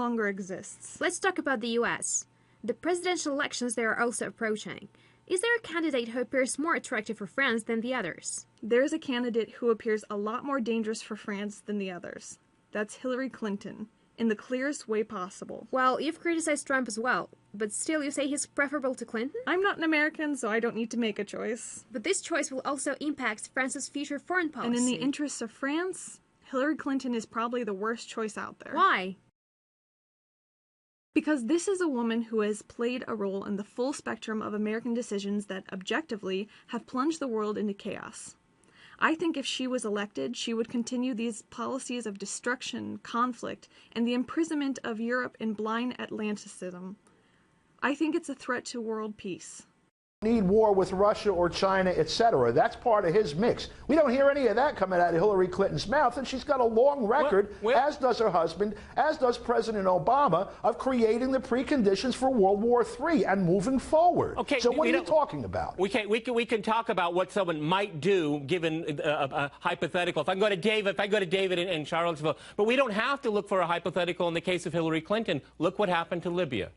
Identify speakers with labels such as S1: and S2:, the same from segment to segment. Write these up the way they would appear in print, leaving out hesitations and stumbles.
S1: longer exists.
S2: Let's talk about the US. The presidential elections there are also approaching. Is there a candidate who appears more attractive for France than the others?
S1: There's a candidate who appears a lot more dangerous for France than the others. That's Hillary Clinton, in the clearest way possible.
S2: Well, you've criticized Trump as well, but still you say he's preferable to Clinton?
S1: I'm not an American, so I don't need to make a choice.
S2: But this choice will also impact France's future foreign policy.
S1: And in the interests of France, Hillary Clinton is probably the worst choice out there.
S2: Why?
S1: Because this is a woman who has played a role in the full spectrum of American decisions that, objectively, have plunged the world into chaos. I think if she was elected, she would continue these policies of destruction, conflict, and the imprisonment of Europe in blind Atlanticism. I think it's a threat to world peace.
S3: Need war with Russia or China, etc. That's part of his mix. We don't hear any of that coming out of Hillary Clinton's mouth, and she's got a long record, as does her husband, as does President Obama, of creating the preconditions for World War III and moving forward.
S4: Okay,
S3: so what are you talking about?
S4: We can talk about what someone might do given a hypothetical. If I go to David in Charlottesville, but we don't have to look for a hypothetical in the case of Hillary Clinton. Look what happened to Libya.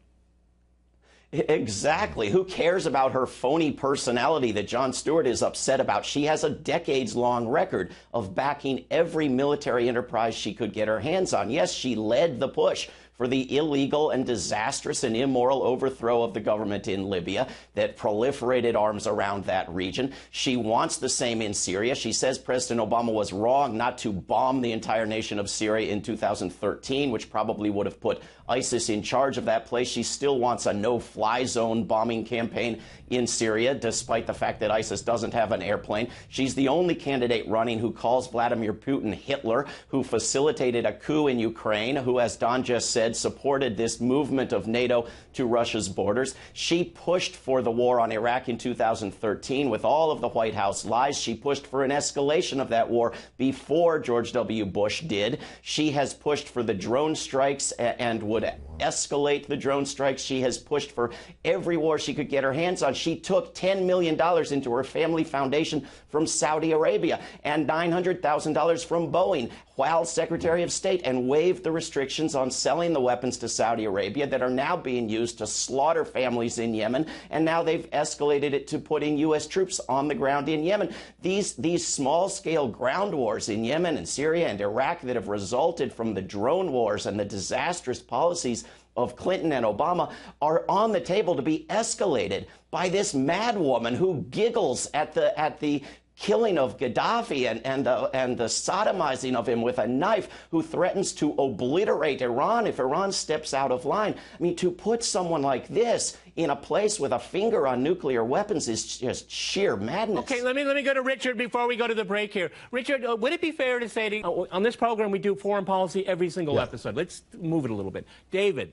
S5: Exactly. Who cares about her phony personality that Jon Stewart is upset about? She has a decades-long record of backing every military enterprise she could get her hands on. Yes, she led the push for the illegal and disastrous and immoral overthrow of the government in Libya that proliferated arms around that region. She wants the same in Syria. She says President Obama was wrong not to bomb the entire nation of Syria in 2013, which probably would have put ISIS in charge of that place. She still wants a no-fly zone bombing campaign in Syria, despite the fact that ISIS doesn't have an airplane. She's the only candidate running who calls Vladimir Putin Hitler, who facilitated a coup in Ukraine, who, as Don just said, supported this movement of NATO to Russia's borders. She pushed for the war on Iraq in 2013 with all of the White House lies. She pushed for an escalation of that war before George W. Bush did. She has pushed for the drone strikes and would escalate the drone strikes. She has pushed for every war she could get her hands on. She took $10 million into her family foundation from Saudi Arabia and $900,000 from Boeing while Secretary of State, and waived the restrictions on selling the weapons to Saudi Arabia that are now being used to slaughter families in Yemen, and now they've escalated it to putting U.S. troops on the ground in Yemen. These small-scale ground wars in Yemen and Syria and Iraq that have resulted from the drone wars and the disastrous policies of Clinton and Obama are on the table to be escalated by this mad woman who giggles at the killing of Gaddafi and the sodomizing of him with a knife, who threatens to obliterate Iran if Iran steps out of line. I mean, to put someone like this in a place with a finger on nuclear weapons is just sheer madness.
S4: Okay, let me go to Richard before we go to the break here. Richard, would it be fair to say on this program we do foreign policy every single episode? Let's move it a little bit. David,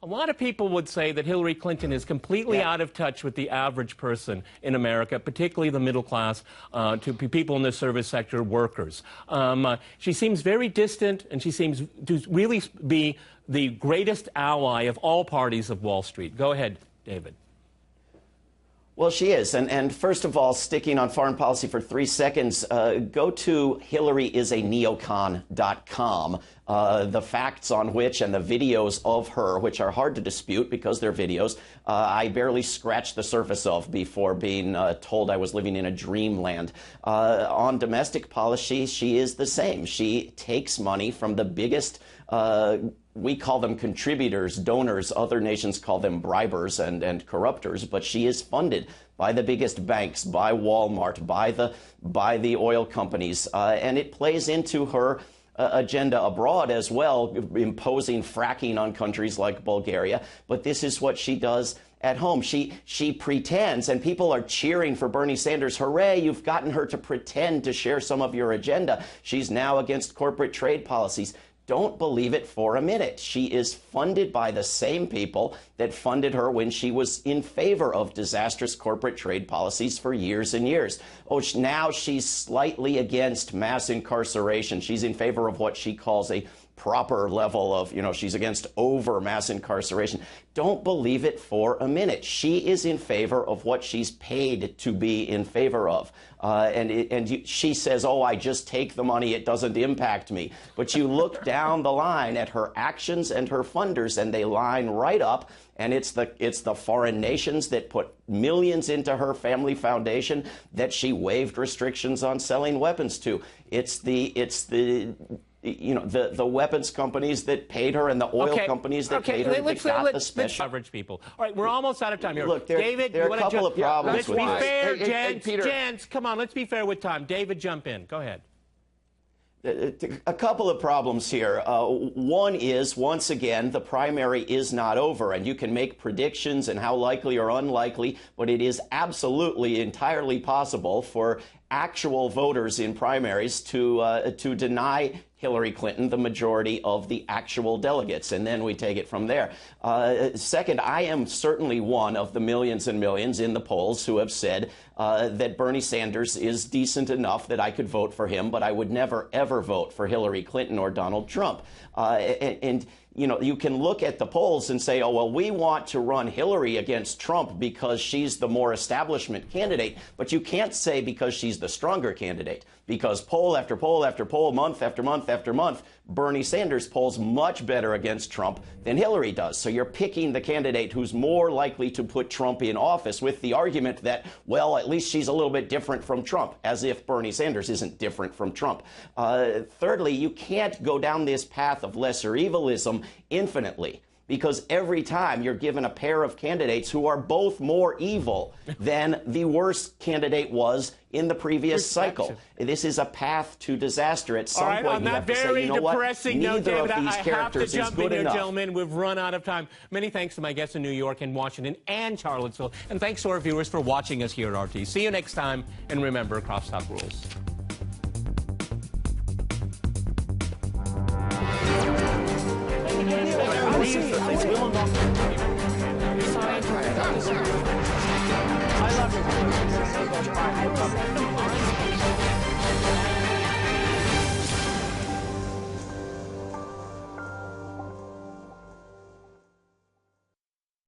S4: a lot of people would say that Hillary Clinton is completely out of touch with the average person in America, particularly the middle class, to people in the service sector, workers. She seems very distant, and she seems to really be the greatest ally of all parties of Wall Street. Go ahead, David.
S5: Well, she is. And first of all, sticking on foreign policy for 3 seconds, go to HillaryIsANeocon.com. The facts on which and the videos of her, which are hard to dispute because they're videos, I barely scratched the surface of before being told I was living in a dreamland. On domestic policy, she is the same. She takes money from the biggest we call them contributors, donors. Other nations call them bribers and corruptors. But she is funded by the biggest banks, by Walmart, by the oil companies. And it plays into her agenda abroad as well, imposing fracking on countries like Bulgaria. But this is what she does at home. She pretends, and people are cheering for Bernie Sanders. Hooray, you've gotten her to pretend to share some of your agenda. She's now against corporate trade policies. Don't believe it for a minute. She is funded by the same people that funded her when she was in favor of disastrous corporate trade policies for years and years. Oh, now she's slightly against mass incarceration. She's in favor of what she calls a proper level of, she's against over mass incarceration. Don't believe it for a minute. She is in favor of what she's paid to be in favor of. She says, oh, I just take the money, it doesn't impact me. But you look down the line at her actions and her funders, and they line right up. And it's the foreign nations that put millions into her family foundation that she waived restrictions on selling weapons to. It's the weapons companies that paid her and the oil companies that paid her that got the special.
S4: Coverage people. All right, we're almost out of time here.
S5: Look,
S4: David,
S5: there are a couple of problems with this.
S4: Let's be fair,
S3: Peter.
S4: gents. Come on, let's be fair with time. David, jump in. Go ahead.
S5: A couple of problems here. One is, once again, the primary is not over, and you can make predictions and how likely or unlikely, but it is absolutely entirely possible for actual voters in primaries to deny Hillary Clinton the majority of the actual delegates, and then we take it from there. Second, I am certainly one of the millions and millions in the polls who have said that Bernie Sanders is decent enough that I could vote for him, but I would never, ever vote for Hillary Clinton or Donald Trump. You can look at the polls and say, oh, well, we want to run Hillary against Trump because she's the more establishment candidate. But you can't say because she's the stronger candidate, because poll after poll after poll, month after month after month, Bernie Sanders polls much better against Trump than Hillary does. So you're picking the candidate who's more likely to put Trump in office with the argument that, well, at least she's a little bit different from Trump, as if Bernie Sanders isn't different from Trump. Thirdly, you can't go down this path of lesser evilism infinitely, because every time you're given a pair of candidates who are both more evil than the worst candidate was in the previous cycle. This is a path to disaster. At some point,
S4: on
S5: you
S4: that
S5: have to say,
S4: very
S5: you know what?
S4: depressing note,
S5: Neither
S4: David,
S5: of these
S4: I have to
S5: characters is
S4: jump in
S5: good
S4: here,
S5: enough.
S4: gentlemen. We've run out of time. Many thanks to my guests in New York and Washington and Charlottesville, and thanks to our viewers for watching us here at RT. See you next time, and remember, crosstalk rules. I love you.